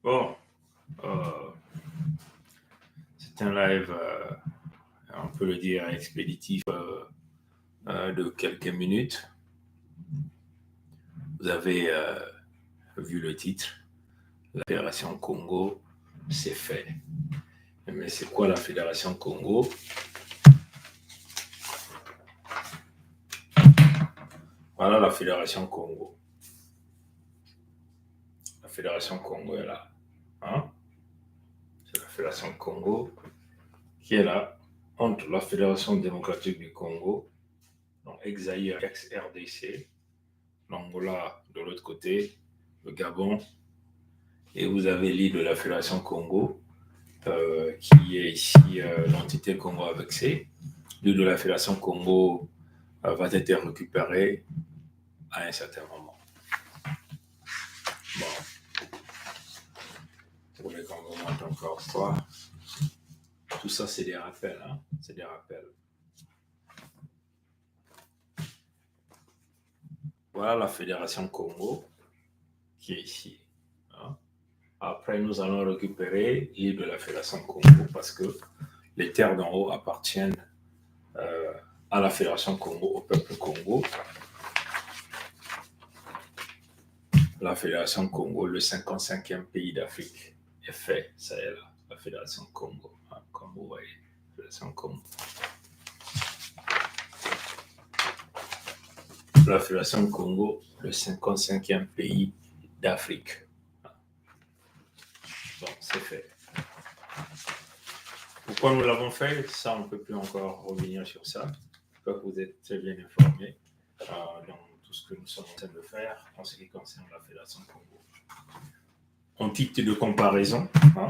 Bon, euh, c'est un live, on peut le dire, expéditif de quelques minutes. Vous avez vu le titre, la Fédération Congo, c'est fait. Mais c'est quoi la Fédération Congo? Voilà la Fédération Congo. La Fédération Congo est là. Hein? C'est la Fédération Congo qui est là entre la Fédération démocratique du Congo, donc ex-Zaïre, ex-RDC, l'Angola de l'autre côté, le Gabon, et vous avez l'île de la Fédération Congo, qui est ici l'entité Congo avec C. L'île de la Fédération Congo va être récupérée à un certain moment. Bon, vous voulez qu'on remonte encore une fois. Tout ça, c'est des rappels. Hein? C'est des rappels. Voilà la Fédération Congo qui est ici. Hein? Après, nous allons récupérer l'île de la Fédération Congo parce que les terres d'en haut appartiennent à la Fédération Congo, au peuple Congo. La Fédération Congo, le 55e pays d'Afrique, est fait. Ça est là, la Fédération Congo. Hein, comme vous voyez, la Fédération Congo. La Fédération Congo, le 55e pays d'Afrique. Bon, c'est fait. Pourquoi nous l'avons fait? Ça, on ne peut plus encore revenir sur ça. J'espère que vous êtes très bien informés dans tout ce que nous sommes en train de faire en ce qui concerne la Fédération Congo. En titre de comparaison, hein,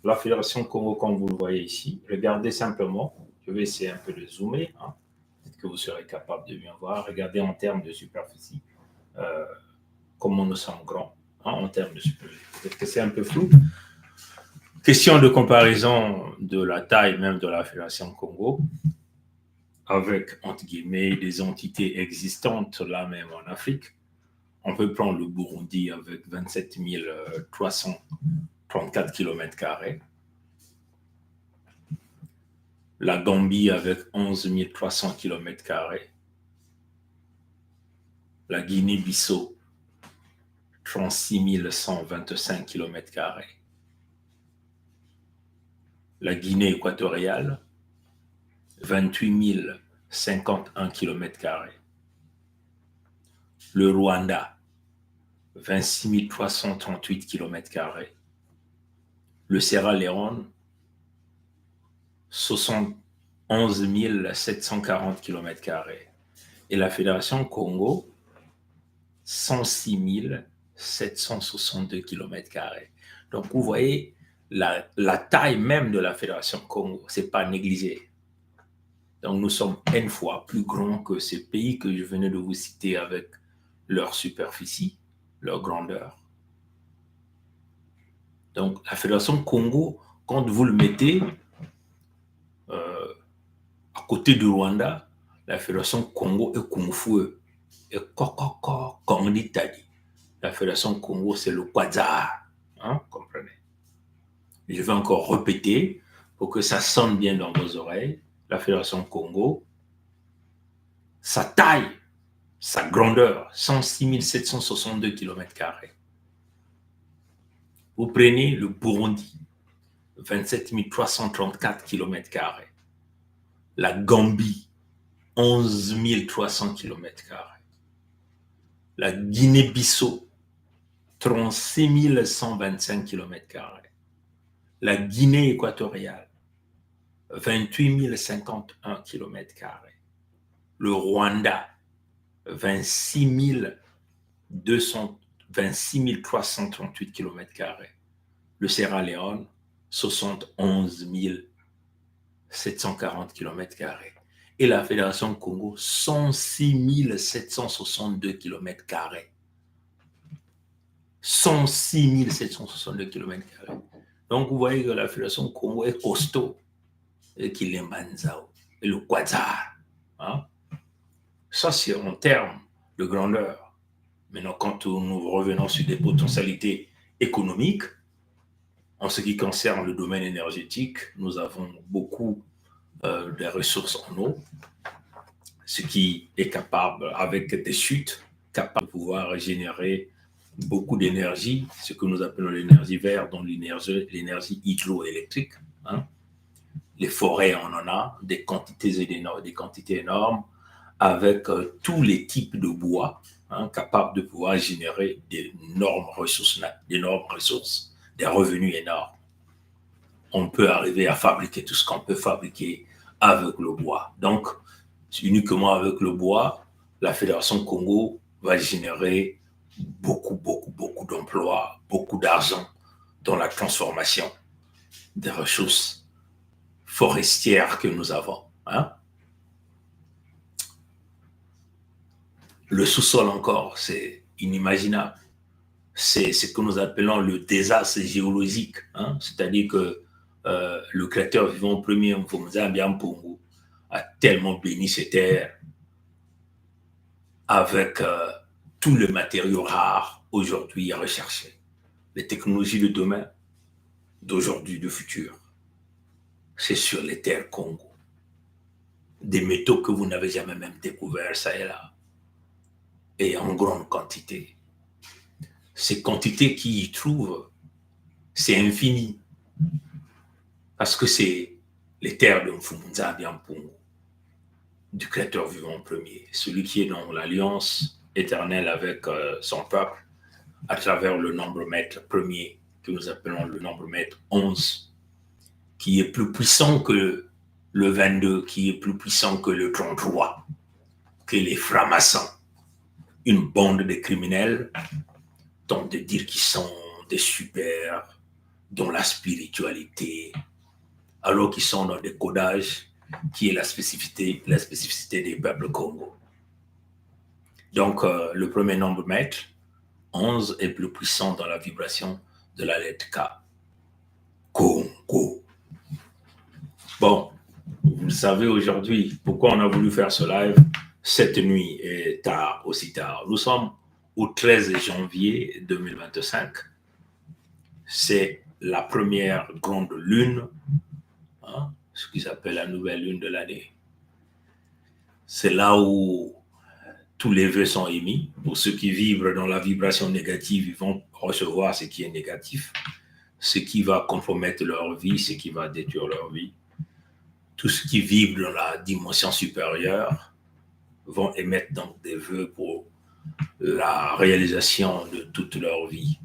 la Fédération Congo, comme vous le voyez ici, regardez simplement, je vais essayer un peu de zoomer, hein, peut-être que vous serez capable de bien voir. Regardez en termes de superficie, comment nous sommes grands, hein, en termes de superficie. Peut-être que c'est un peu flou. Question de comparaison de la taille même de la Fédération Congo, avec, entre guillemets, des entités existantes là même en Afrique. On peut prendre le Burundi avec 27 334 km², la Gambie avec 11 300 km², la Guinée-Bissau 36 125 km², la Guinée équatoriale 28 051 km², le Rwanda 26 338 km², le Sierra Leone 71 740 km² et la Fédération Congo 106 762 km². Donc vous voyez, la taille même de la Fédération Congo, ce n'est pas négligé. Donc nous sommes N fois plus grands que ces pays que je venais de vous citer avec leur superficie, leur grandeur. Donc la Fédération Congo, quand vous le mettez à côté du Rwanda, la Fédération Congo est Kung Fu et Kokoko Kongditadi. La Fédération Congo, c'est le Quadzar. Hein, comprenez? Je vais encore répéter pour que ça sonne bien dans vos oreilles. La Fédération Congo, sa taille, sa grandeur, 106 762 km². Vous prenez le Burundi, 27 334 km². La Gambie, 11 300 km². La Guinée-Bissau, 36 125 km². La Guinée équatoriale, 28 051 km². Le Rwanda, 26 338 km². Le Sierra Leone, 71 740 km². Et la Fédération Congo, 106 762 km². 106 762 km². Donc, vous voyez que la Fédération Congo est costaud, et qu'il est Manzao, et le Quadzar. Hein? Ça, c'est en termes de grandeur. Maintenant, quand nous revenons sur des potentialités économiques, En ce qui concerne le domaine énergétique, nous avons beaucoup de ressources en eau, ce qui est capable, avec des chutes, capable de pouvoir générer beaucoup d'énergie, ce que nous appelons l'énergie verte, donc l'énergie hydroélectrique. Hein. Les forêts, on en a des quantités énormes, avec tous les types de bois, hein, capables de pouvoir générer d'énormes ressources, des revenus énormes. On peut arriver à fabriquer tout ce qu'on peut fabriquer avec le bois. Donc, uniquement avec le bois, la Fédération Congo va générer beaucoup d'emplois, beaucoup d'argent dans la transformation des ressources forestières que nous avons. Hein? Le sous-sol encore, c'est inimaginable. C'est ce que nous appelons le désastre géologique. Hein? C'est-à-dire que le créateur vivant premier, Mfumzambi Mpungu, a tellement béni ces terres avec tous les matériaux rares aujourd'hui à rechercher. Les technologies de demain, d'aujourd'hui, de futur, c'est sur les terres Congo. Des métaux que vous n'avez jamais même découverts, ça et là, et en grande quantité. Ces quantités qui y trouvent, c'est infini. Parce que c'est les terres de Mfumzambi Mpungu, du créateur vivant premier, celui qui est dans l'alliance éternelle avec son peuple, à travers le nombre mètre premier, que nous appelons le nombre mètre 11, qui est plus puissant que le 22, qui est plus puissant que le 33, que les francs-maçons. Une bande de criminels tentent de dire qu'ils sont des super, dans la spiritualité, alors qu'ils sont dans des codages qui est la spécificité des peuples Congo. Donc, le premier nombre mètre, 11, est plus puissant dans la vibration de la lettre K. Congo. Bon, vous le savez aujourd'hui, pourquoi on a voulu faire ce live cette nuit et tard, aussi tard. Nous sommes au 13 janvier 2025. C'est la première grande lune, hein, ce qu'ils appellent la nouvelle lune de l'année. C'est là où tous les vœux sont émis. Pour ceux qui vibrent dans la vibration négative, ils vont recevoir ce qui est négatif, ce qui va compromettre leur vie, ce qui va détruire leur vie. Tous ceux qui vibrent dans la dimension supérieure vont émettre donc des vœux pour la réalisation de toute leur vie.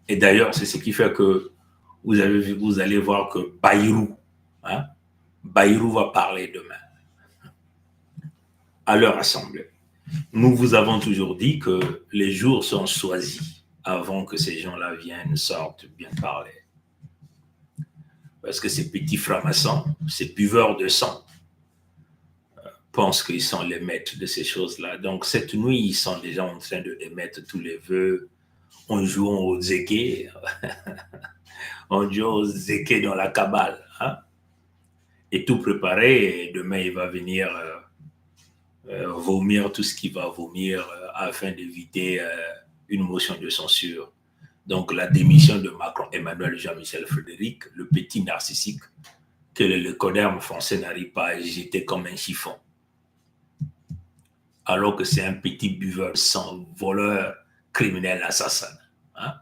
Et d'ailleurs, c'est ce qui fait que vous allez voir que Bayrou, hein, Bayrou va parler demain à leur assemblée. Nous vous avons toujours dit que les jours sont choisis avant que ces gens-là viennent, sortent, bien parler. Parce que ces petits francs-maçons, ces buveurs de sang, pensent qu'ils sont les maîtres de ces choses-là. Donc cette nuit, ils sont déjà en train de émettre tous les vœux en jouant au zéké, on joue au zéké dans la cabale, hein? Et tout préparé, et demain il va venir vomir tout ce qu'il va vomir afin d'éviter une motion de censure. Donc la démission de Macron, Emmanuel Jean-Michel Frédéric, le petit narcissique que le coderme français n'arrive pas à jeter comme un chiffon. Alors que c'est un petit buveur sang, voleur, criminel, assassin. Hein?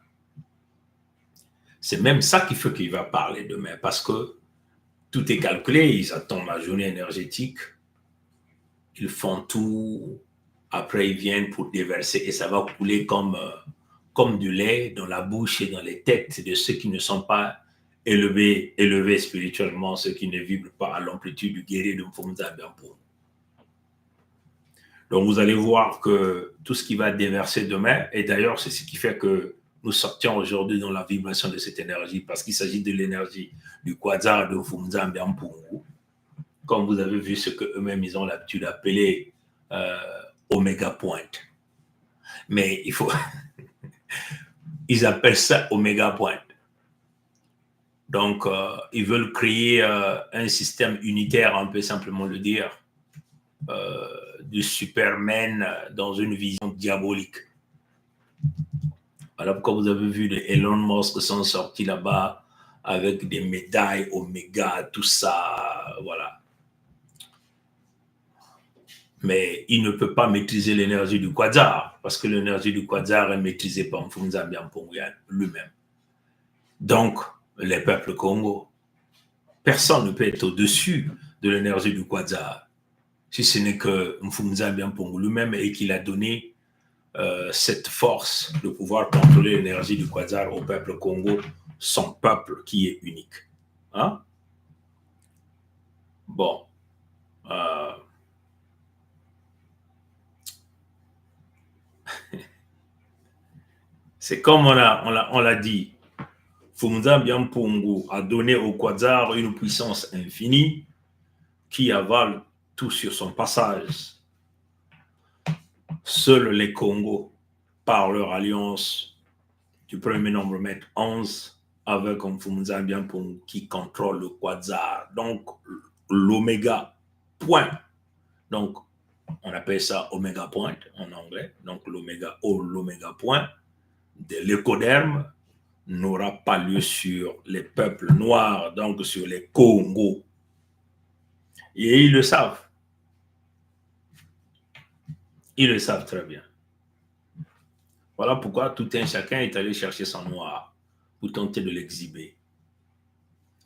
C'est même ça qui fait qu'il va parler demain, parce que tout est calculé, ils attendent la journée énergétique, ils font tout, après ils viennent pour déverser et ça va couler comme du lait dans la bouche et dans les têtes de ceux qui ne sont pas élevés spirituellement, ceux qui ne vibrent pas à l'amplitude du guerrier de Mfumzambi Mpungu. Donc vous allez voir que tout ce qui va déverser demain, et d'ailleurs c'est ce qui fait que nous sortions aujourd'hui dans la vibration de cette énergie, parce qu'il s'agit de l'énergie du Quasar de Mfumzambi Mpungu, comme vous avez vu ce qu'eux-mêmes ils ont l'habitude d'appeler Omega Point. Mais il faut... ils appellent ça Omega Point. Donc, ils veulent créer un système unitaire, on peut simplement le dire, du Superman dans une vision diabolique. Voilà pourquoi vous avez vu les Elon Musk sont sortis là-bas avec des médailles Oméga, tout ça, voilà. Mais il ne peut pas maîtriser l'énergie du quasar, parce que l'énergie du quasar est maîtrisée par Mfunza Mbiamponguyan lui-même. Donc, les peuples Congo, personne ne peut être au-dessus de l'énergie du quasar, si ce n'est que Mfunza Mbiampongu lui-même et qu'il a donné cette force de pouvoir contrôler l'énergie du quasar au peuple Congo, son peuple qui est unique. Hein? Bon. C'est comme on l'a dit, Fumza Biampungu a donné au quasar une puissance infinie qui avale tout sur son passage. Seuls les Congos, par leur alliance du premier nombre mètre 11, avec un Fumza Biampungu qui contrôle le quasar, donc l'oméga point. Donc, on appelle ça oméga point en anglais, donc l'oméga point de l'écoderme n'aura pas lieu sur les peuples noirs, donc sur les Congos. Et ils le savent. Ils le savent très bien. Voilà pourquoi tout un chacun est allé chercher son noir pour tenter de l'exhiber.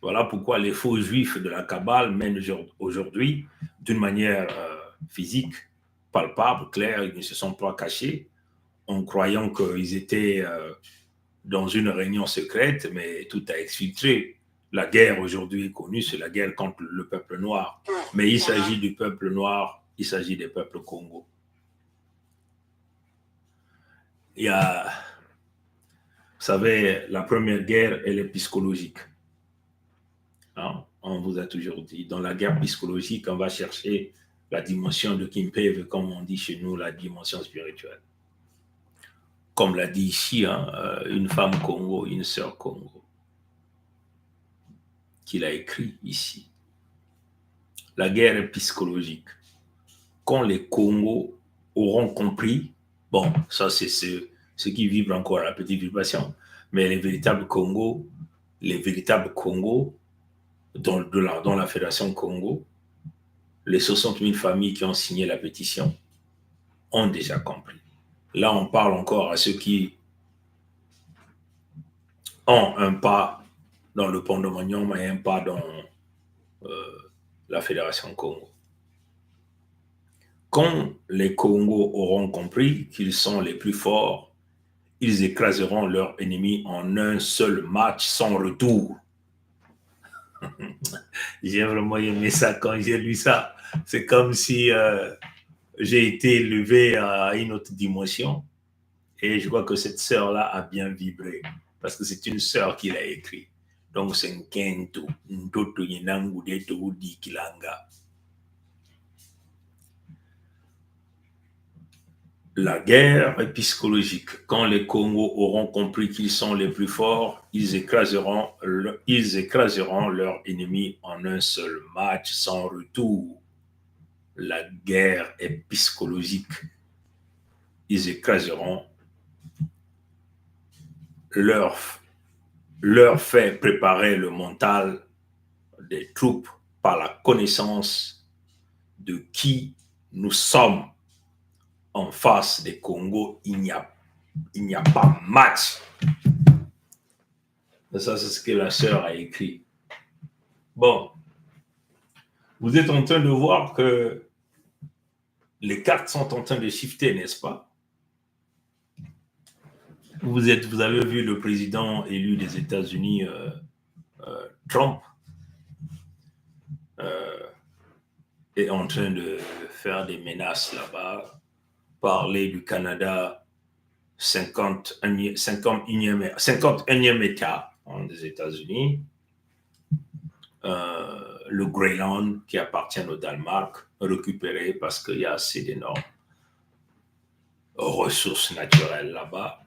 Voilà pourquoi les faux juifs de la Kabbale mènent aujourd'hui d'une manière physique, palpable, claire, ils ne se sont pas cachés en croyant qu'ils étaient dans une réunion secrète, mais tout a exfiltré. La guerre aujourd'hui est connue, c'est la guerre contre le peuple noir. Mais il s'agit du peuple noir, il s'agit des peuples Congo. Il y a, vous savez, la première guerre, elle est psychologique. Hein? On vous a toujours dit, dans la guerre psychologique, on va chercher la dimension de Kimpeve, comme on dit chez nous, la dimension spirituelle. Comme l'a dit ici, hein, une femme Congo, une sœur Congo, qu'il a écrit ici. La guerre est psychologique. Quand les Congos auront compris, bon, ça c'est ceux qui vivent encore à la petite vibration, mais les véritables Congos, dans la Fédération Congo, les 60 000 familles qui ont signé la pétition ont déjà compris. Là, on parle encore à ceux qui ont un pas dans le pont de Magnon, mais un pas dans la Fédération Congo. Quand les Congos auront compris qu'ils sont les plus forts, ils écraseront leurs ennemis en un seul match sans retour. J'ai vraiment aimé ça quand j'ai lu ça. C'est comme si j'ai été élevé à une autre dimension. Et je vois que cette sœur-là a bien vibré. Parce que c'est une sœur qui l'a écrit. Donc c'est un kento, ntoto yinangu deto udi kilanga. La guerre est psychologique. Quand les Congos auront compris qu'ils sont les plus forts, ils écraseront leurs ennemis en un seul match sans retour. La guerre est psychologique. Ils écraseront leur fait préparer le mental des troupes par la connaissance de qui nous sommes. En face des Congo, il n'y a pas match. Ça, c'est ce que la sœur a écrit. Bon, vous êtes en train de voir que les cartes sont en train de shifter, n'est-ce pas? Vous avez vu le président élu des États-Unis, Trump, est en train de faire des menaces là-bas, parler du Canada, 51e État des États-Unis, le Groenland qui appartient au Danemark, récupéré parce qu'il y a assez d'énormes ressources naturelles là-bas.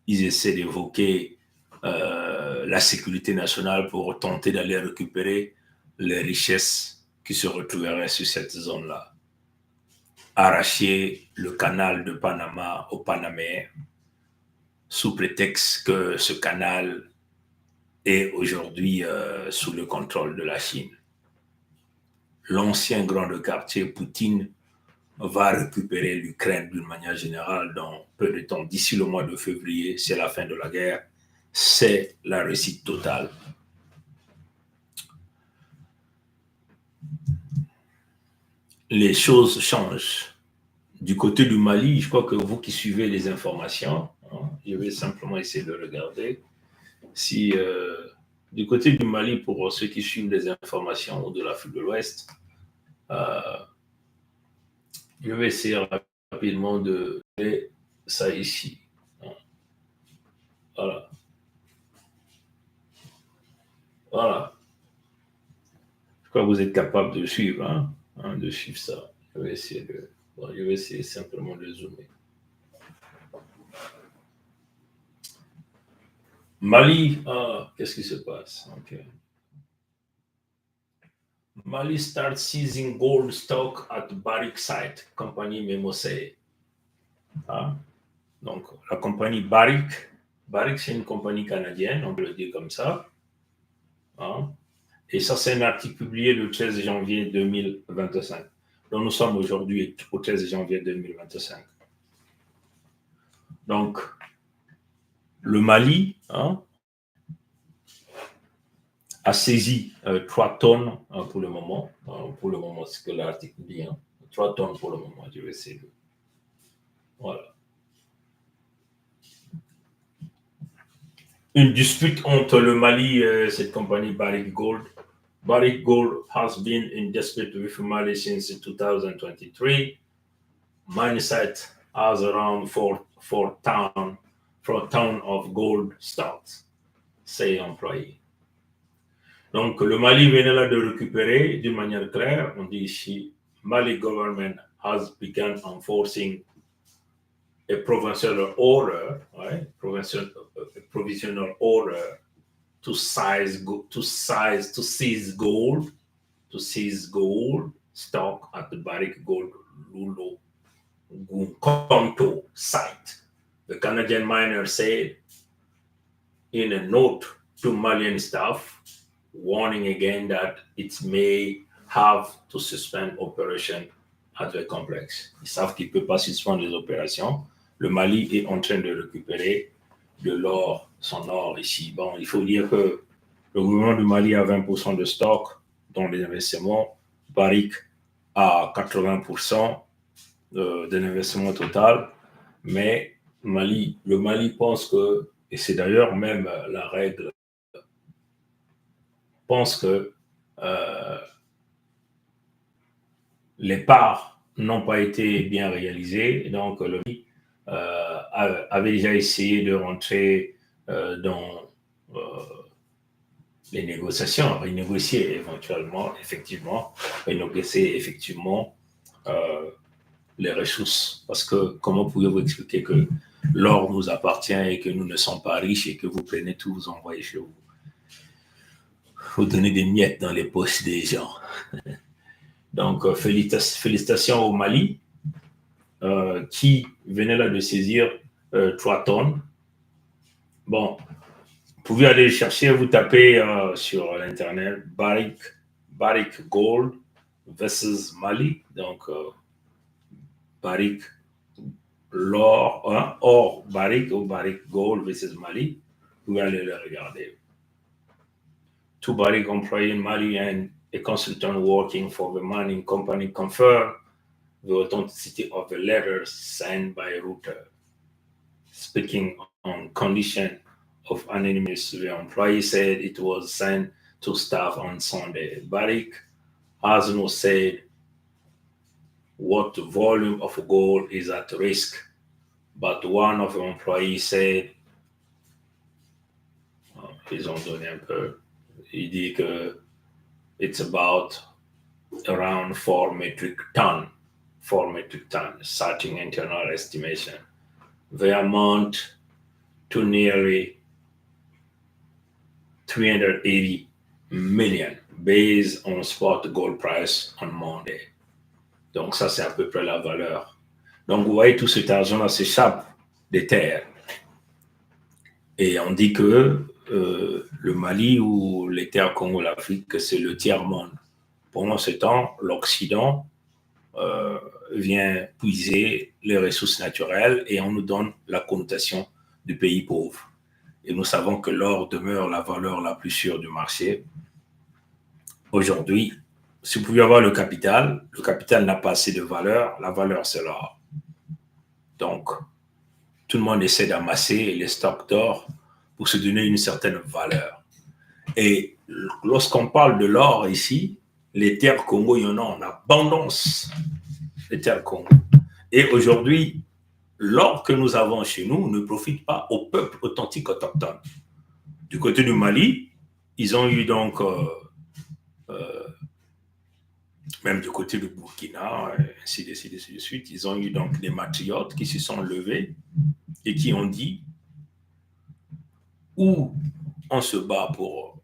Ils essaient d'évoquer la sécurité nationale pour tenter d'aller récupérer les richesses qui se retrouveraient sur cette zone-là. Arracher le canal de Panama aux Panaméens, sous prétexte que ce canal est aujourd'hui sous le contrôle de la Chine. L'ancien grand de quartier Poutine va récupérer l'Ukraine d'une manière générale dans peu de temps. D'ici le mois de février, c'est la fin de la guerre. C'est la réussite totale. Les choses changent. Du côté du Mali, je crois que vous qui suivez les informations, je vais simplement essayer de regarder si du côté du Mali, pour ceux qui suivent les informations ou de l'Afrique de l'Ouest, je vais essayer rapidement de faire ça ici. Voilà. Voilà. Je crois que vous êtes capable de suivre, de suivre ça. Je vais essayer simplement de zoomer. Mali, qu'est-ce qui se passe? Okay. Mali starts seizing gold stock at Barrick site, compagnie Memosei. Donc, la compagnie Barrick, c'est une compagnie canadienne, on peut le dire comme ça. Et ça, c'est un article publié le 13 janvier 2025. Donc, nous sommes aujourd'hui au 13 janvier 2025. Donc, le Mali a saisi 3 tonnes pour le moment. Pour le moment, c'est que l'article dit. 3 tonnes pour le moment. Je vais essayer de... Voilà. Une dispute entre le Mali et cette compagnie Barrick Gold. Barrick Gold has been in dispute with Mali since 2023. Mine site has around 4 tons of gold stocks, say employé. Donc, le Mali venait là de récupérer d'une manière claire. On dit ici, Mali government has begun enforcing a provisional order, right? Provisional order to seize gold stock at the Barrick Gold Lulo Gunkonto site. The Canadian miner said in a note to Malian staff, warning again that it may have to suspend operation at the complex. Ils savent qu'il ne peut pas suspendre les opérations. Le Mali est en train de récupérer de l'or, son or ici. Bon, il faut dire que le gouvernement du Mali a 20% de stock dans les investissements. Barrick a 80% de l'investissement total. Mais le Mali pense que, et c'est d'ailleurs même la règle, pense que les parts n'ont pas été bien réalisées. Donc, le Mali avait déjà essayé de rentrer dans les négociations, renégocier éventuellement, effectivement, renégocier effectivement les ressources. Parce que comment pouvez-vous expliquer que l'or nous appartient et que nous ne sommes pas riches et que vous prenez tout, vous envoyez chez vous? Vous donnez des miettes dans les poches des gens. Donc, félicitations au Mali qui venait là de saisir 3 tonnes. Bon, vous pouvez aller le chercher, vous tapez sur l'internet Barrick Gold versus Mali. Donc, Barrick l'or, or Barrick ou Barrick Gold versus Mali. Vous pouvez aller le regarder. 2 Barrick employees in Mali and a consultant working for the mining company confirmed the authenticity of the letters signed by Reuters. Speaking on condition of anonymity, the employee said it was sent to staff on Sunday. Barrick has not said what volume of gold is at risk, but one of the employees said, ils ont donné un peu, il dit que it's about around 4 metric tons, citing internal estimation. They amount to nearly 380 million based on spot gold price on Monday. Donc ça, c'est à peu près la valeur. Donc vous voyez, tout cet argent-là s'échappe des terres. Et on dit que le Mali ou les terres Congo, l'Afrique, c'est le tiers-monde. Pendant ce temps, l'Occident vient puiser les ressources naturelles et on nous donne la connotation du pays pauvre. Et nous savons que l'or demeure la valeur la plus sûre du marché. Aujourd'hui, si vous pouvez avoir le capital n'a pas assez de valeur, la valeur c'est l'or. Donc, tout le monde essaie d'amasser les stocks d'or pour se donner une certaine valeur. Et lorsqu'on parle de l'or ici, les terres Congo, il y en a en abondance, les terres Congo. Et aujourd'hui, l'or que nous avons chez nous ne profite pas au peuple authentique autochtone. Du côté du Mali, ils ont eu donc, même du côté du Burkina, ainsi de suite, ils ont eu donc des matriotes qui se sont levés et qui ont dit ou on se bat pour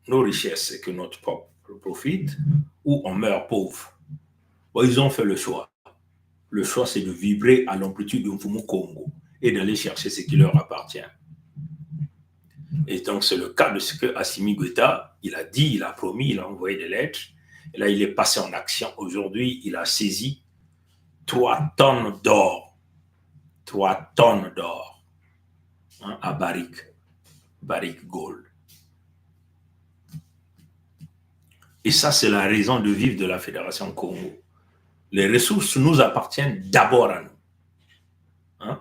nos richesses et que notre peuple profite, ou on meurt pauvre. Bon, ils ont fait le choix. Le choix, c'est de vibrer à l'amplitude du Mfumu Congo et d'aller chercher ce qui leur appartient. Et donc, c'est le cas de ce que Assimi Goïta, il a dit, il a promis, il a envoyé des lettres. Et là, il est passé en action. Aujourd'hui, il a saisi 3 tonnes d'or. 3 tonnes d'or, hein, à Barrick Gold. Et ça, c'est la raison de vivre de la Fédération Congo. Les ressources nous appartiennent d'abord à nous. Hein?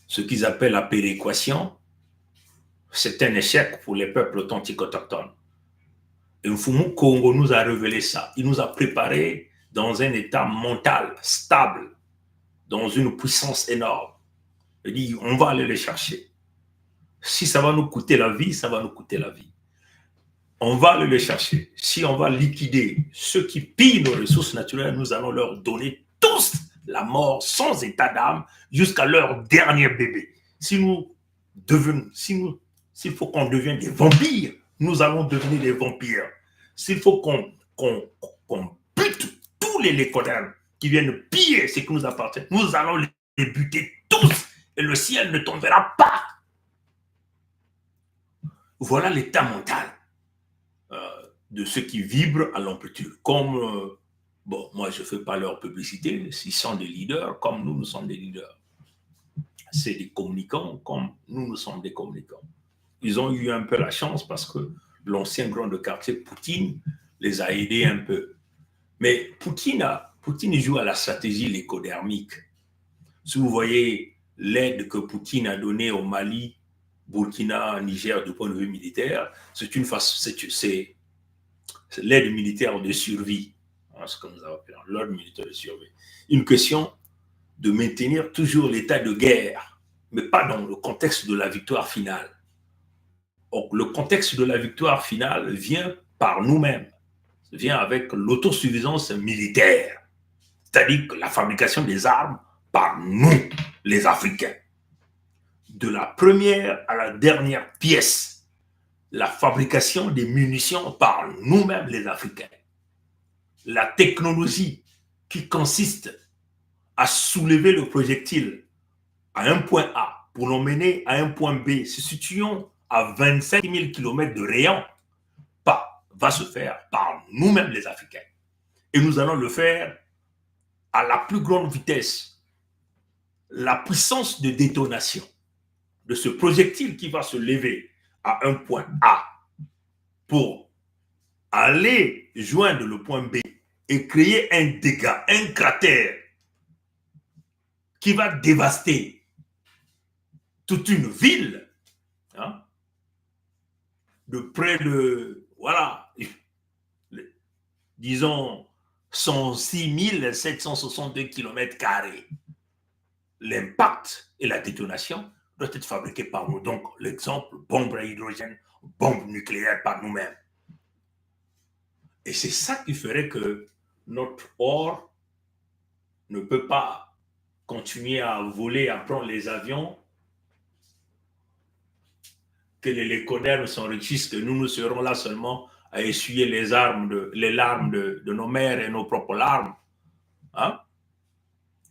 Ce qu'ils appellent la péréquation, c'est un échec pour les peuples authentiques autochtones. Et Mfumu Congo nous a révélé ça. Il nous a préparés dans un état mental stable, dans une puissance énorme. Il dit, on va aller les chercher. Si ça va nous coûter la vie, ça va nous coûter la vie. On va aller les chercher. Si on va liquider ceux qui pillent nos ressources naturelles, nous allons leur donner tous la mort sans état d'âme jusqu'à leur dernier bébé. S'il faut qu'on devienne des vampires, nous allons devenir des vampires. S'il faut qu'on bute tous les lécodermes qui viennent piller ce qui nous appartient, nous allons les buter tous et le ciel ne tombera pas. Voilà l'état mental de ceux qui vibrent à l'amplitude. Comme, bon, moi je ne fais pas leur publicité, ils sont des leaders comme nous sommes des leaders. C'est des communicants comme nous sommes des communicants. Ils ont eu un peu la chance parce que l'ancien grand de quartier, Poutine, les a aidés un peu. Mais Poutine joue à la stratégie lécodermique. Si vous voyez l'aide que Poutine a donnée au Mali, Burkina, Niger, du point de vue militaire, c'est l'aide militaire de survie, ce que nous appelons l'aide militaire de survie. Une question de maintenir toujours l'état de guerre, mais pas dans le contexte de la victoire finale. Donc, le contexte de la victoire finale vient par nous-mêmes, vient avec l'autosuffisance militaire, c'est-à-dire que la fabrication des armes par nous, les Africains. De la première à la dernière pièce, la fabrication des munitions par nous-mêmes, les Africains. La technologie qui consiste à soulever le projectile à un point A pour l'emmener à un point B, se situant à 25 000 km de rayon, va se faire par nous-mêmes, les Africains. Et nous allons le faire à la plus grande vitesse. La puissance de détonation de ce projectile qui va se lever à un point A pour aller joindre le point B et créer un dégât, un cratère qui va dévaster toute une ville, hein, de près de, voilà, disons, 106 762 km². L'impact et la détonation doivent être fabriqués par nous. Donc, l'exemple, bombe à hydrogène, bombe nucléaire par nous-mêmes. Et c'est ça qui ferait que notre or ne peut pas continuer à voler, à prendre les avions, que les lécodermes s'enrichissent, que nous serons là seulement à essuyer les larmes de nos mères et nos propres larmes. Hein?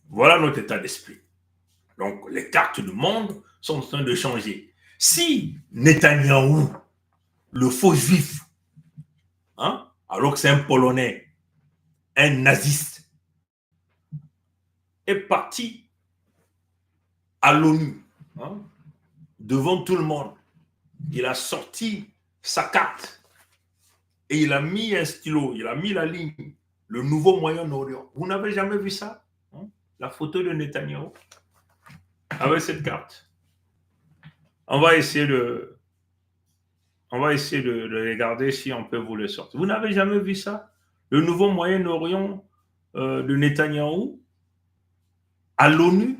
Voilà notre état d'esprit. Donc, les cartes du monde sont en train de changer. Si Netanyahou, le faux juif, alors que c'est un Polonais, un naziste, est parti à l'ONU, devant tout le monde, il a sorti sa carte et il a mis un stylo, il a mis la ligne, le nouveau Moyen-Orient. Vous n'avez jamais vu ça? La photo de Netanyahou avec cette carte. On va essayer de regarder si on peut vous le sortir. Vous n'avez jamais vu ça? Le nouveau Moyen-Orient de Netanyahou à l'ONU,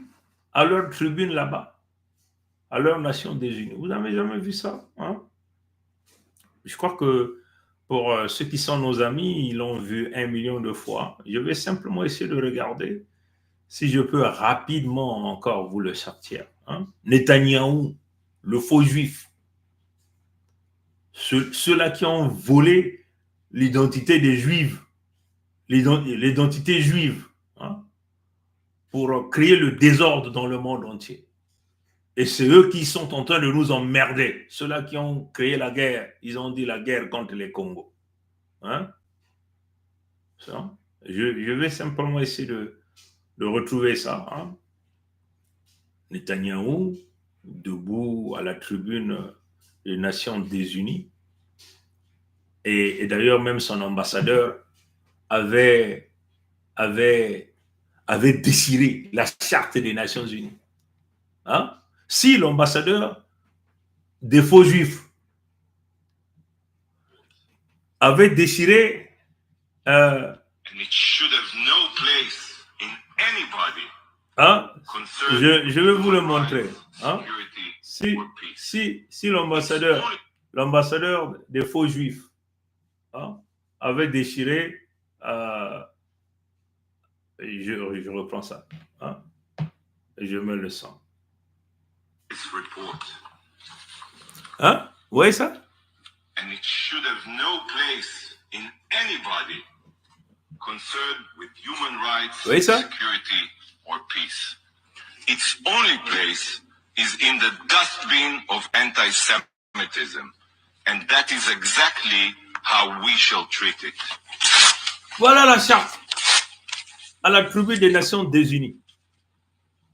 à leur tribune là-bas, à leur Nation des Unies. Vous n'avez jamais vu ça? Je crois que pour ceux qui sont nos amis, ils l'ont vu 1 million de fois. Je vais simplement essayer de regarder si je peux rapidement encore vous le sortir. Netanyahou, le faux juif. Ceux-là qui ont volé l'identité des Juifs, l'identité juive, pour créer le désordre dans le monde entier. Et c'est eux qui sont en train de nous emmerder. Ceux-là qui ont créé la guerre, ils ont dit la guerre contre les Congos. Ça. Je vais simplement essayer de retrouver ça. Netanyahou, debout à la tribune des Nations Unies. Et d'ailleurs, même son ambassadeur avait déchiré la charte des Nations Unies. Si l'ambassadeur des faux juifs avait déchiré je vais vous le montrer. Si l'ambassadeur des faux juifs avait déchiré, je reprends ça, je me le sens. Vous voyez ça? And it should have no place in anybody concerned with human rights, security, or peace. Its only place is in the dustbin of anti-Semitism. And that is exactly how we shall treat it. Voilà la charte à la tribu des Nations Unies.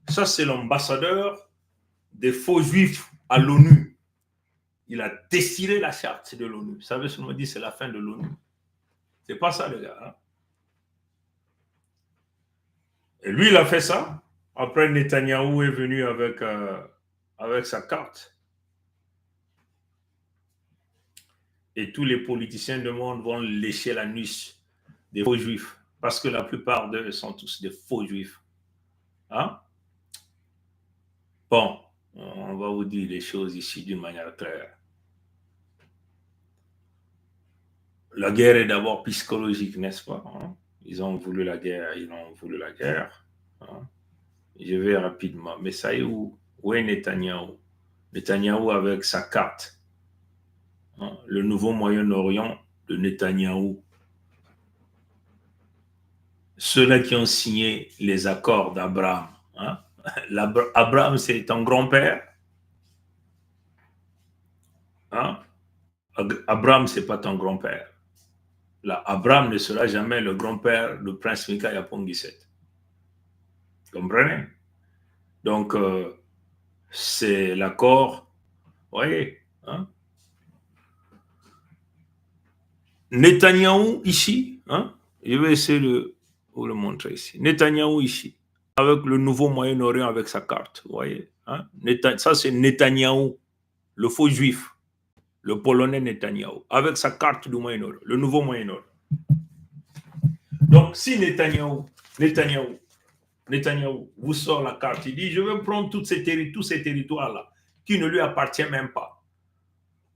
Ça, c'est l'ambassadeur des faux juifs à l'ONU. Il a déchiré la charte de l'ONU. Vous savez ce qu'on me dit, c'est la fin de l'ONU. C'est pas ça, les gars. Et lui, il a fait ça. Après, Netanyahou est venu avec sa carte. Et tous les politiciens du monde vont lécher la nuit des faux juifs. Parce que la plupart d'eux sont tous des faux juifs. Bon, on va vous dire les choses ici d'une manière claire. La guerre est d'abord psychologique, n'est-ce pas? Ils ont voulu la guerre, Je vais rapidement. Mais ça y est où est Netanyahou? Netanyahou avec sa carte. Le nouveau Moyen-Orient de Netanyahou. Ceux-là qui ont signé les accords d'Abraham. Abraham, c'est ton grand-père. Abraham, c'est pas ton grand-père. Là, Abraham ne sera jamais le grand-père du prince Mika Pongiset. Comprenez? Donc, c'est l'accord. Vous voyez? Netanyahou ici, je vais essayer de vous le montrer ici. Netanyahou ici, avec le nouveau Moyen-Orient avec sa carte. Vous voyez? Ça, c'est Netanyahou, le faux juif, le Polonais Netanyahou, avec sa carte du Moyen-Orient, le nouveau Moyen-Orient. Donc, si Netanyahou vous sort la carte, il dit, je vais prendre tous ces territoires-là, qui ne lui appartiennent même pas.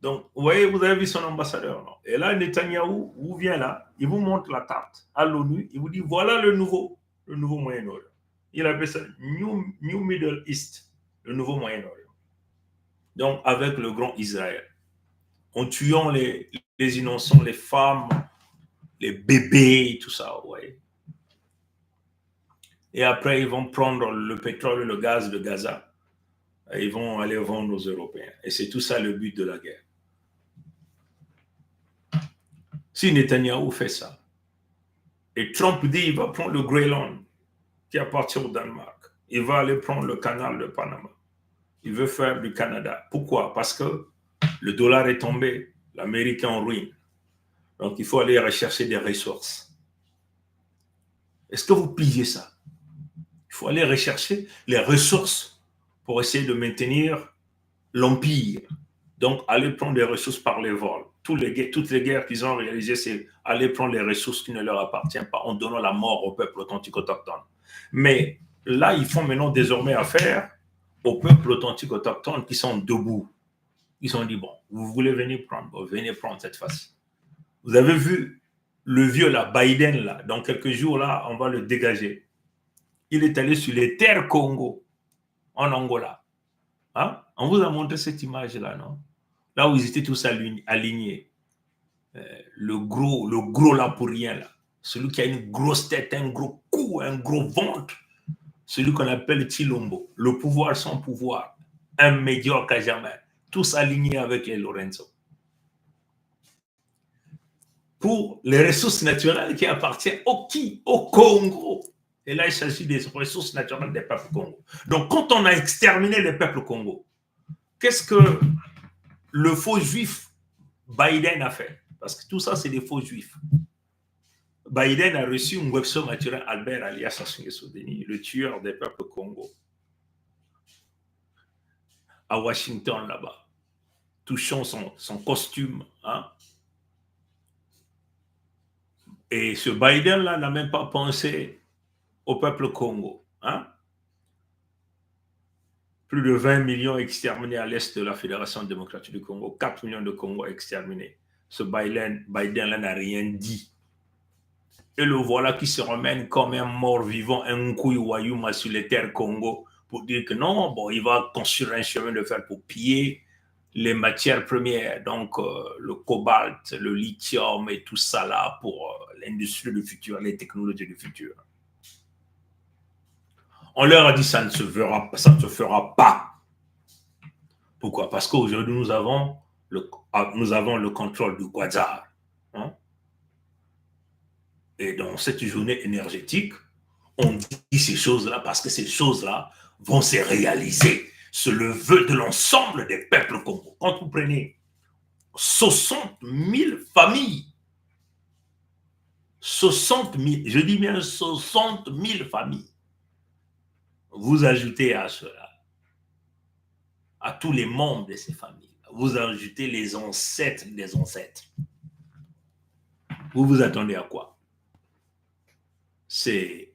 Donc, vous voyez, vous avez vu son ambassadeur, non? Et là, Netanyahou vous vient là, il vous montre la carte à l'ONU, il vous dit, voilà le nouveau Moyen-Orient. Il appelle ça New Middle East, le nouveau Moyen-Orient. Donc, avec le grand Israël, en tuant les innocents, les femmes, les bébés, tout ça, vous voyez. Et après, ils vont prendre le pétrole et le gaz de Gaza. ils vont aller vendre aux Européens. Et c'est tout ça le but de la guerre. Si Netanyahou fait ça, et Trump dit qu'il va prendre le Groenland, qui appartient au Danemark, il va aller prendre le canal de Panama, il veut faire du Canada. Pourquoi? Parce que le dollar est tombé, l'Amérique est en ruine. Donc il faut aller rechercher des ressources. Est-ce que vous pigez ça? Il faut aller rechercher les ressources pour essayer de maintenir l'empire. Donc, aller prendre des ressources par les vols. Toutes les guerres qu'ils ont réalisées, c'est aller prendre les ressources qui ne leur appartiennent pas en donnant la mort au peuple authentique autochtone. Mais là, ils font maintenant désormais affaire aux peuples authentiques autochtones qui sont debout. Ils ont dit, bon, vous voulez venir prendre, bon, venez prendre cette fois-ci. Vous avez vu le vieux là, Biden là, dans quelques jours là, on va le dégager. Il est allé sur les terres Congo, en Angola. Hein? On vous a montré cette image-là, non? Là où ils étaient tous alignés. Le gros là pour rien, là. Celui qui a une grosse tête, un gros cou, un gros ventre. Celui qu'on appelle Chilombo. Le pouvoir sans pouvoir. Un médiocre à jamais. Tous alignés avec les Lorenzo. Pour les ressources naturelles qui appartiennent au Congo. Et là, il s'agit des ressources naturelles des peuples Congo. Donc, quand on a exterminé les peuples Congo, qu'est-ce que le faux juif Biden a fait? Parce que tout ça, c'est des faux juifs. Biden a reçu un Ngwebso Mathurin Albert alias Sassou Nguesso Deni, le tueur des peuples Congo, à Washington là-bas, touchant son costume. Hein? Et ce Biden-là n'a même pas pensé au peuple Congo. Hein? Plus de 20 millions exterminés à l'est de la Fédération démocratique du Congo, 4 millions de Congo exterminés. Ce Biden-là n'a rien dit. Et le voilà qui se remène comme un mort-vivant, un couille-wayouma sur les terres Congo pour dire que non, bon, il va construire un chemin de fer pour piller les matières premières, donc le cobalt, le lithium et tout ça là pour l'industrie du futur, les technologies du futur. On leur a dit ça ne se fera pas. Pourquoi? Parce qu'aujourd'hui, nous avons le contrôle du quasar. Hein? Et dans cette journée énergétique, on dit ces choses-là parce que ces choses-là vont se réaliser. C'est le vœu de l'ensemble des peuples congolais. Quand vous prenez 60 000 familles, 60 000, je dis bien 60 000 familles, vous ajoutez à cela, à tous les membres de ces familles, vous ajoutez les ancêtres des ancêtres. Vous vous attendez à quoi? C'est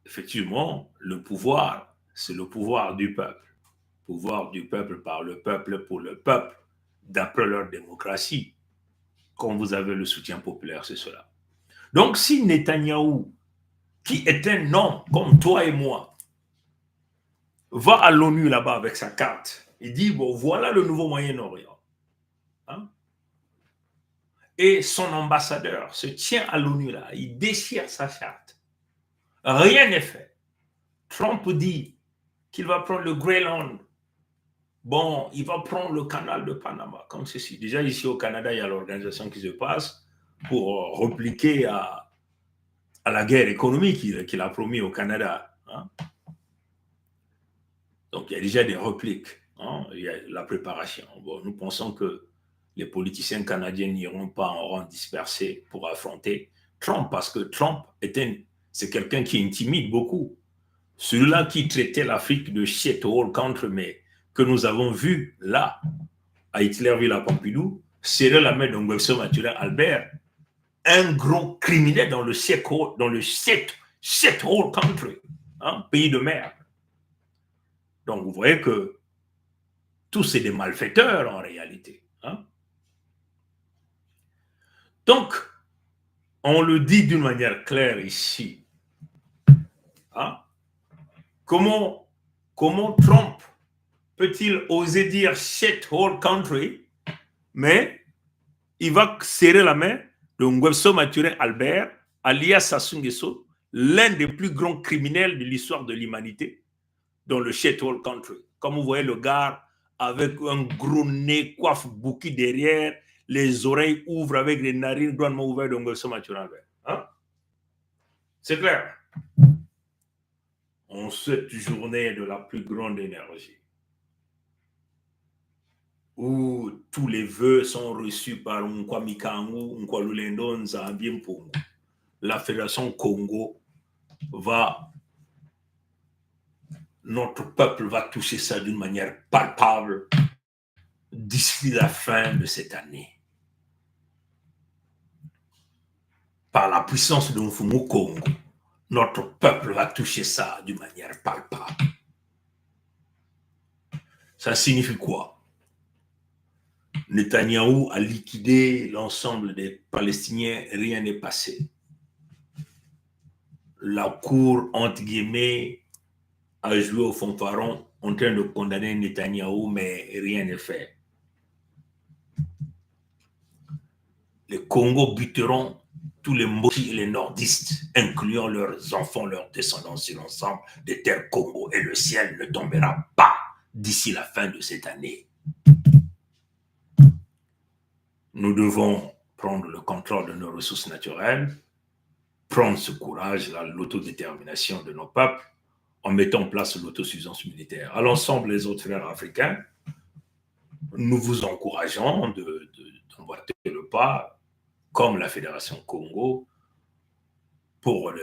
effectivement le pouvoir, c'est le pouvoir du peuple. Pouvoir du peuple par le peuple pour le peuple, d'après leur démocratie. Quand vous avez le soutien populaire, c'est cela. Donc si Netanyahou, qui est un homme comme toi et moi, va à l'ONU là-bas avec sa carte, il dit, bon, voilà le nouveau Moyen-Orient. Hein? Et son ambassadeur se tient à l'ONU là, il déchire sa charte. Rien n'est fait. Trump dit qu'il va prendre le Groenland. Bon, il va prendre le canal de Panama, comme ceci. Déjà, ici au Canada, il y a l'organisation qui se passe pour repliquer à la guerre économique qu'il a promis au Canada. Hein? Donc, il y a déjà des répliques. Hein? Il y a la préparation. Bon, nous pensons que les politiciens canadiens n'iront pas en rang dispersé pour affronter Trump, parce que Trump c'est quelqu'un qui intimide beaucoup. Celui-là qui traitait l'Afrique de shithole country, mais que nous avons vu là, à Hitlerville, à Pompidou, serrer la main de Ngwebso Mathurin Albert, un gros criminel dans le shithole country, hein, pays de merde. Donc vous voyez que tous c'est des malfaiteurs en réalité. Hein. Donc, on le dit d'une manière claire ici. Hein. Comment Trump peut-il oser dire shithole country, mais il va serrer la main de Ngwebso Mathurin Albert, alias Sassou Nguesso, l'un des plus grands criminels de l'histoire de l'humanité, dans le shithole country. Comme vous voyez le gars avec un gros nez, coiffe bouquet derrière, les oreilles ouvrent avec les narines grandement ouvertes, donc ça naturel. Hein? C'est clair. En cette journée de la plus grande énergie, où tous les vœux sont reçus par Nkwamikangu, Nkwalulendo, Nzambi Mpungu, la Fédération Congo va, notre peuple va toucher ça d'une manière palpable d'ici la fin de cette année. Par la puissance de Mfumu Congo, notre peuple va toucher ça d'une manière palpable. Ça signifie quoi? Netanyahou a liquidé l'ensemble des Palestiniens, rien n'est passé. La cour, entre guillemets, a joué au fanfaron en train de condamner Netanyahou, mais rien n'est fait. Les Congos buteront tous les Mochi et les nordistes, incluant leurs enfants, leurs descendants sur l'ensemble des terres Congo, et le ciel ne tombera pas d'ici la fin de cette année. Nous devons prendre le contrôle de nos ressources naturelles, prendre ce courage, l'autodétermination de nos peuples, en mettant en place l'autosuffisance militaire. À l'ensemble des autres frères africains, nous vous encourageons d'emboîter le pas, comme la Fédération Congo, pour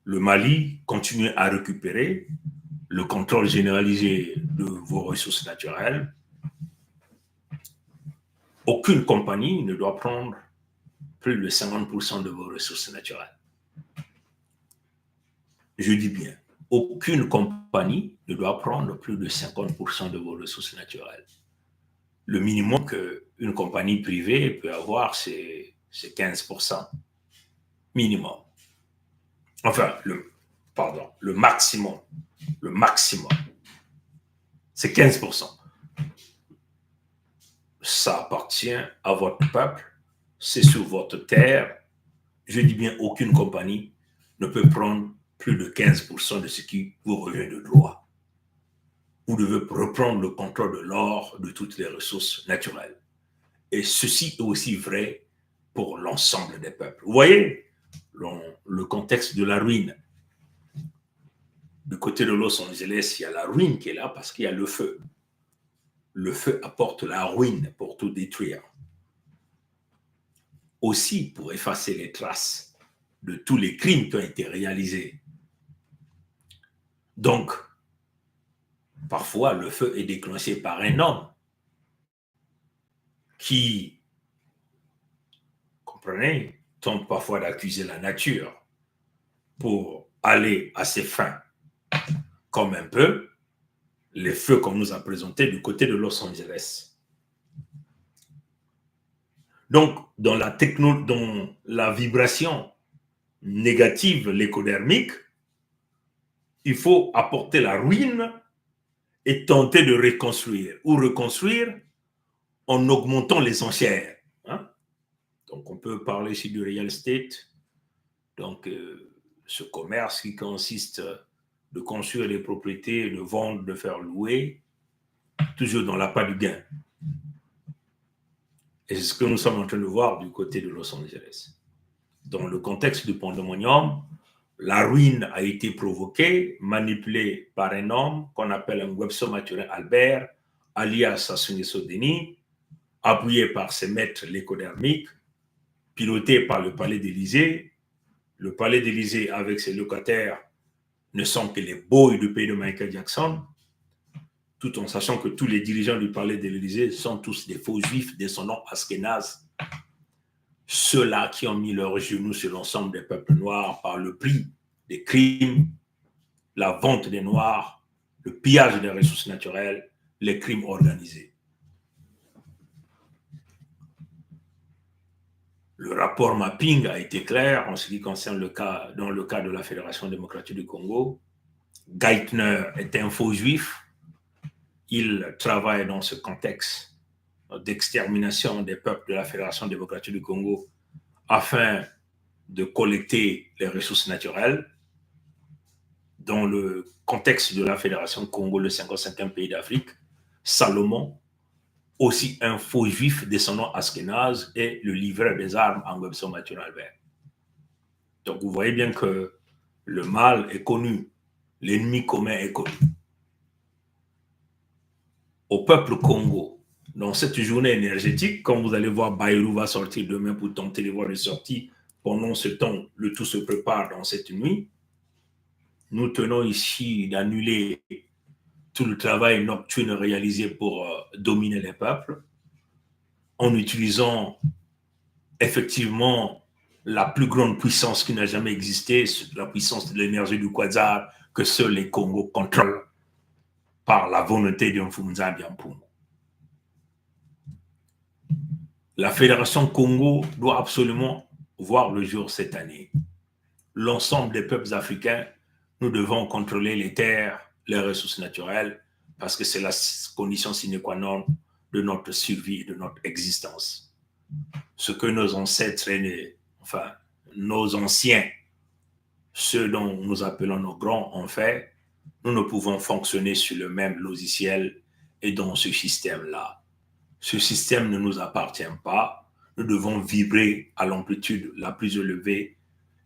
le Mali, continuer à récupérer le contrôle généralisé de vos ressources naturelles. Aucune compagnie ne doit prendre plus de 50% de vos ressources naturelles. Je dis bien, aucune compagnie ne doit prendre plus de 50% de vos ressources naturelles. Le minimum qu'une compagnie privée peut avoir, c'est 15%. Minimum. Enfin, le maximum. Le maximum. C'est 15%. Ça appartient à votre peuple, c'est sur votre terre. Je dis bien, aucune compagnie ne peut prendre plus de 15% de ce qui vous revient de droit. Vous devez reprendre le contrôle de l'or, de toutes les ressources naturelles. Et ceci est aussi vrai pour l'ensemble des peuples. Vous voyez le contexte de la ruine. Du côté de Los Angeles, il y a la ruine qui est là parce qu'il y a le feu. Le feu apporte la ruine pour tout détruire. Aussi pour effacer les traces de tous les crimes qui ont été réalisés. Donc, parfois, le feu est déclenché par un homme qui, comprenez, tente parfois d'accuser la nature pour aller à ses fins, comme un peu les feux qu'on nous a présentés du côté de Los Angeles. Donc, dans la vibration négative, l'écodermique, il faut apporter la ruine et tenter de reconstruire, ou reconstruire en augmentant les enchères. Hein? Donc, on peut parler ici du real estate, donc ce commerce qui consiste de construire des propriétés, de vendre, de faire louer, toujours dans l'appât du gain. Et c'est ce que nous sommes en train de voir du côté de Los Angeles. Dans le contexte du pandémonium, la ruine a été provoquée, manipulée par un homme qu'on appelle un Webster Mathurin Albert, alias Sassou Nguesso Denis, appuyé par ses maîtres l'écodermique, piloté par le Palais d'Élysée. Le Palais d'Élysée, avec ses locataires, ne sont que les boys du pays de Michael Jackson, tout en sachant que tous les dirigeants du Palais de l'Élysée sont tous des faux juifs descendants askénazes. Ceux-là qui ont mis leurs genoux sur l'ensemble des peuples noirs par le prix des crimes, la vente des noirs, le pillage des ressources naturelles, les crimes organisés. Le rapport mapping a été clair en ce qui concerne dans le cas de la Fédération démocratique du Congo. Geithner est un faux juif. Il travaille dans ce contexte d'extermination des peuples de la Fédération démocratique du Congo afin de collecter les ressources naturelles, dans le contexte de la Fédération Congo, le 55e pays d'Afrique, Salomon, aussi un faux juif descendant Askénaz, et le livreur des armes en Webson Mathieu Albert. Donc vous voyez bien que le mal est connu, l'ennemi commun est connu. Au peuple Congo, dans cette journée énergétique, comme vous allez voir, Bayrou va sortir demain pour tenter de voir les sorties. Pendant ce temps, le tout se prépare dans cette nuit. Nous tenons ici d'annuler tout le travail nocturne réalisé pour dominer les peuples, en utilisant effectivement la plus grande puissance qui n'a jamais existé, la puissance de l'énergie du Quasar que seuls les Congos contrôlent par la volonté d'un Mfunza Biampoum. La Fédération Congo doit absolument voir le jour cette année. L'ensemble des peuples africains, nous devons contrôler les terres, les ressources naturelles, parce que c'est la condition sine qua non de notre survie et de notre existence. Ce que nos ancêtres, enfin, nos anciens, ceux dont nous appelons nos grands, ont fait, nous ne pouvons fonctionner sur le même logiciel et dans ce système-là. Ce système ne nous appartient pas. Nous devons vibrer à l'amplitude la plus élevée,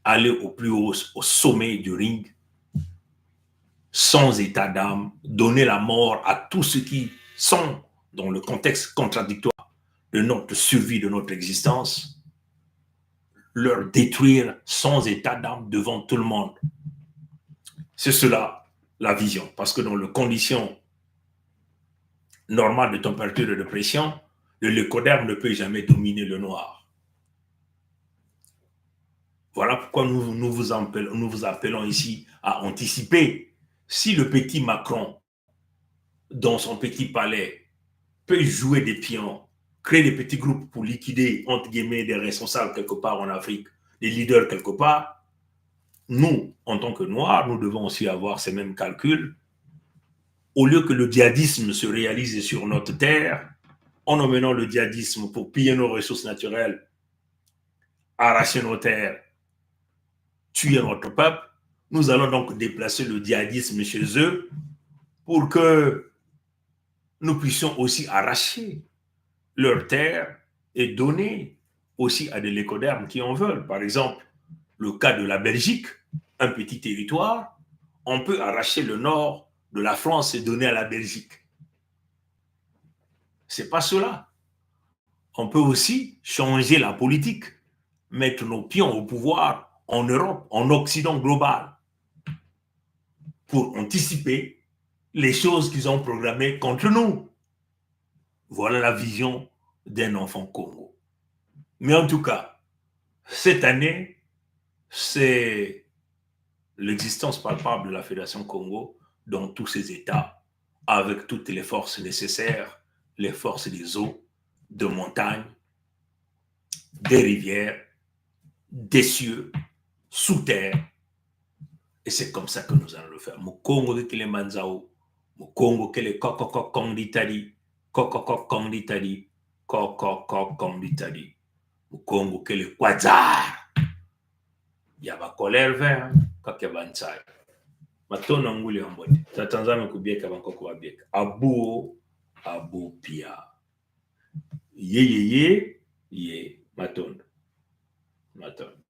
aller au plus haut, au sommet du ring, sans état d'âme, donner la mort à tous ceux qui sont dans le contexte contradictoire de notre survie, de notre existence, leur détruire sans état d'âme devant tout le monde. C'est cela la vision, parce que dans les conditions normales de température et de pression, le lécoderme ne peut jamais dominer le noir. Voilà pourquoi nous vous appelons ici à anticiper. Si le petit Macron, dans son petit palais, peut jouer des pions, créer des petits groupes pour liquider, entre guillemets, des responsables quelque part en Afrique, des leaders quelque part, nous, en tant que Noirs, nous devons aussi avoir ces mêmes calculs. Au lieu que le djihadisme se réalise sur notre terre, en emmenant le djihadisme pour piller nos ressources naturelles, arracher nos terres, tuer notre peuple, nous allons donc déplacer le djihadisme chez eux pour que nous puissions aussi arracher leurs terres et donner aussi à des lécodermes qui en veulent. Par exemple, le cas de la Belgique, un petit territoire, on peut arracher le nord de la France et donner à la Belgique. C'est pas cela. On peut aussi changer la politique, mettre nos pions au pouvoir en Europe, en Occident global, pour anticiper les choses qu'ils ont programmées contre nous. Voilà la vision d'un enfant Congo. Mais en tout cas, cette année, c'est l'existence palpable de la Fédération Congo dans tous ses états, avec toutes les forces nécessaires, les forces des eaux, de montagnes, des rivières, des cieux, sous terre. Et c'est comme ça que nous allons le faire. Mukongo de Kilimanjaro, Mukongo kele kokoko konditari, kokoko konditari, kokoko konditari, Mukongo kele kwazar. Yaba colère vert, kakebansai. Matona nguli ambote. Tatanzame kubieka bankoko wabieka. Abu, abu pia. Ye, matona. Matona.